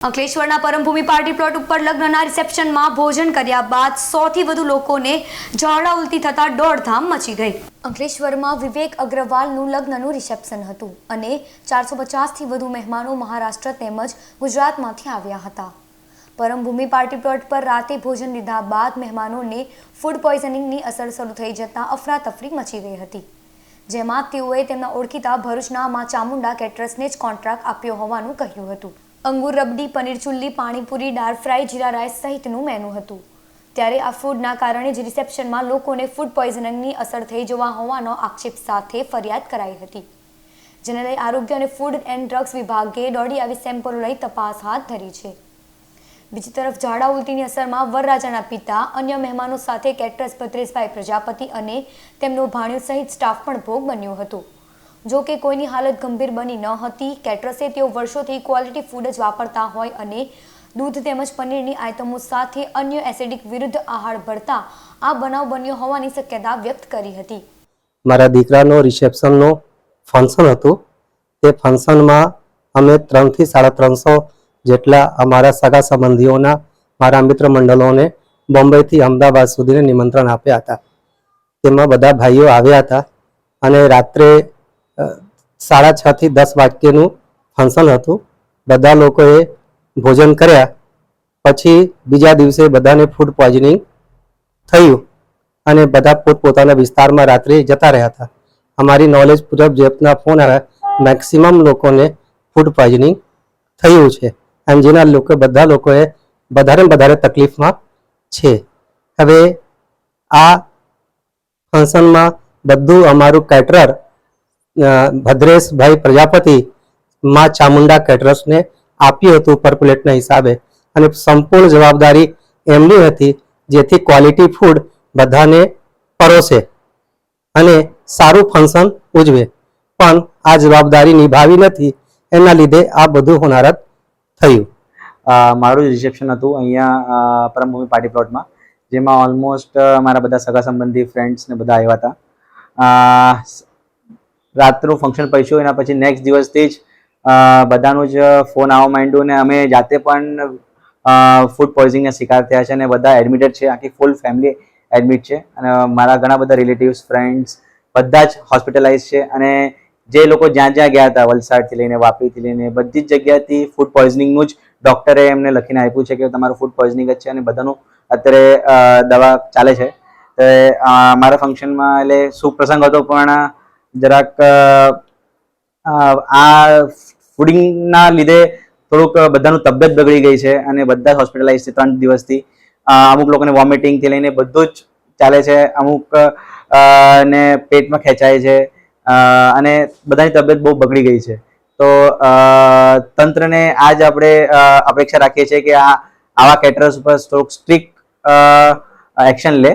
અંકલેશ્વરના Parambhumi party plot ઉપર લગ્નના રિસેપ્શનમાં ભોજન કર્યા બાદ 100 થી વધુ લોકોને ઝાડા ઉલટી થતા દોડધામ મચી ગઈ। અંકલેશ્વરમાં વિવેક અગ્રવાલનું લગ્નનું રિસેપ્શન હતું અને 450 થી વધુ મહેમાનો મહારાષ્ટ્ર તેમજ ગુજરાતમાંથી આવ્યા હતા। પરમભૂમિ પાર્ટી પ્લોટ પર રાતે ભોજન લીધા બાદ મહેમાનોને ફૂડ પોઈઝનિંગની અસર શરૂ થઈ જતા અફરાતફરી મચી ગઈ હતી, જેમાં તેઓએ તેમના ઓળખીતા ભરૂચના મા ચામુંડા કેટરર્સને જ કોન્ટ્રાક્ટ આપ્યો હોવાનું કહ્યું હતું। અંગુર રબડી, પનીર ચુલ્લી, પાણીપુરી, દાળ ફ્રાય, જીરા રાઈસ સહિતનું મેનુ હતું। ત્યારે આ ફૂડના કારણે જ રિસેપ્શનમાં લોકોને ફૂડ પોઈઝનિંગની અસર થઈ જવા હોવાનો આક્ષેપ સાથે ફરિયાદ કરાઈ હતી, જેને લઈ આરોગ્ય અને ફૂડ એન્ડ ડ્રગ્સ વિભાગે દોડી આવી સેમ્પલો લઈ તપાસ હાથ ધરી છે। બીજી તરફ ઝાડા ઉલટીની અસરમાં વરરાજાના પિતા, અન્ય મહેમાનો સાથે કેટરર્સ ભદ્રેશભાઈ પ્રજાપતિ અને તેમનો ભાણિયો સહિત સ્ટાફ પણ ભોગ બન્યો હતો। જો કે કોઈની હાલત ગંભીર બની ન હતી। કેટરર્સે તેઓ વર્ષોથી ક્વોલિટી ફૂડ જ વાપરતા હોય અને દૂધ તેમજ પનીરની આઇટમો સાથે અન્ય એસિડિક વિરુદ્ધ આહાર ભળતા આ બનાવ બન્યો હોવાની શક્યતા વ્યક્ત કરી હતી। મારા દીકરાનો રિસેપ્શનનો ફંક્શન હતું। તે ફંક્શનમાં અમે 300 થી 350 જેટલા અમારા સગા સંબંધીઓના મારા મિત્ર મંડળોને બોમ્બેથી અમદાવાદ સુધીને નિમંત્રણ આપ્યા હતા। તેમાં બધા ભાઈઓ આવ્યા હતા અને રાત્રે 6:30 થી 10 વાગ્યાનું ફંક્શન હતું। બધા લોકોએ ભોજન કર્યા પછી બીજા દિવસે બધાને ફૂડ પોઈઝનિંગ થયું અને બધા પોતપોતાના વિસ્તારમાં રાત્રે જતા રહ્યા હતા। અમારી નોલેજ મુજબ જેટલા ફોન આવ્યા, મેક્સિમમ લોકોને ફૂડ પોઈઝનિંગ થયું છે અને જેના લોકો બધા લોકોએ વધારે તકલીફમાં છે। હવે આ ફંક્શનમાં બધું અમારું કેટરર ભદ્રેશભાઈ પ્રજાપતિ મા ચામુંડા કેટરર્સને આપ્યું હતું પર પ્લેટના હિસાબે અને સંપૂર્ણ જવાબદારી એમની હતી, જેથી ક્વોલિટી ફૂડ બધાને પરોસે અને સારું ફંક્શન ઉજવે, પણ આ જવાબદારી નિભાવી નથી, એના લીધે આ બધું હોનારત થયું। મારું રિસેપ્શન હતું અહીંયા પરમભૂમિ પાર્ટી પ્લોટમાં, જેમાં ઓલમોસ્ટ મારા બધા સગા સંબંધી ફ્રેન્ડ્સ ને બધા આવ્યા હતા। રાતનું ફંક્શન પત્યું એના પછી નેક્સ્ટ દિવસથી જ બધાનું જ ફોન આવવા માંડ્યું ને અમે જાતે પણ ફૂડ પોઈઝનિંગના શિકાર થયા છે અને બધા એડમિટેડ છે। આખી ફૂલ ફેમિલી એડમિટ છે અને મારા ઘણા બધા રિલેટિવ્સ, ફ્રેન્ડ્સ બધા જ હોસ્પિટલાઇઝ છે અને જે લોકો જ્યાં ગયા હતા, વલસાડથી લઈને વાપીથી લઈને બધી જ જગ્યાથી ફૂડ પોઈઝનિંગનું જ ડૉક્ટરે એમને લખીને આપ્યું છે કે તમારું ફૂડ પોઈઝનિંગ જ છે અને બધાનું અત્યારે દવા ચાલે છે। તો મારા ફંક્શનમાં એટલે શુભ પ્રસંગ હતો, પણ જરાક આ ફૂડિંગના લીધે થોડુંક બધાનું તબિયત બગડી ગઈ છે અને બધા હોસ્પિટલાઇઝ છે 3 દિવસથી। અમુક લોકોને વોમિટિંગથી લઈને બધું જ ચાલે છે, અમુક ને પેટમાં ખેંચાય છે અને બધાની તબિયત બહુ બગડી ગઈ છે। તો તંત્રને આ જ આપણે અપેક્ષા રાખીએ છીએ કે આવા કેટરર્સ ઉપર થોડુંક સ્ટ્રિક્ટ એક્શન લે।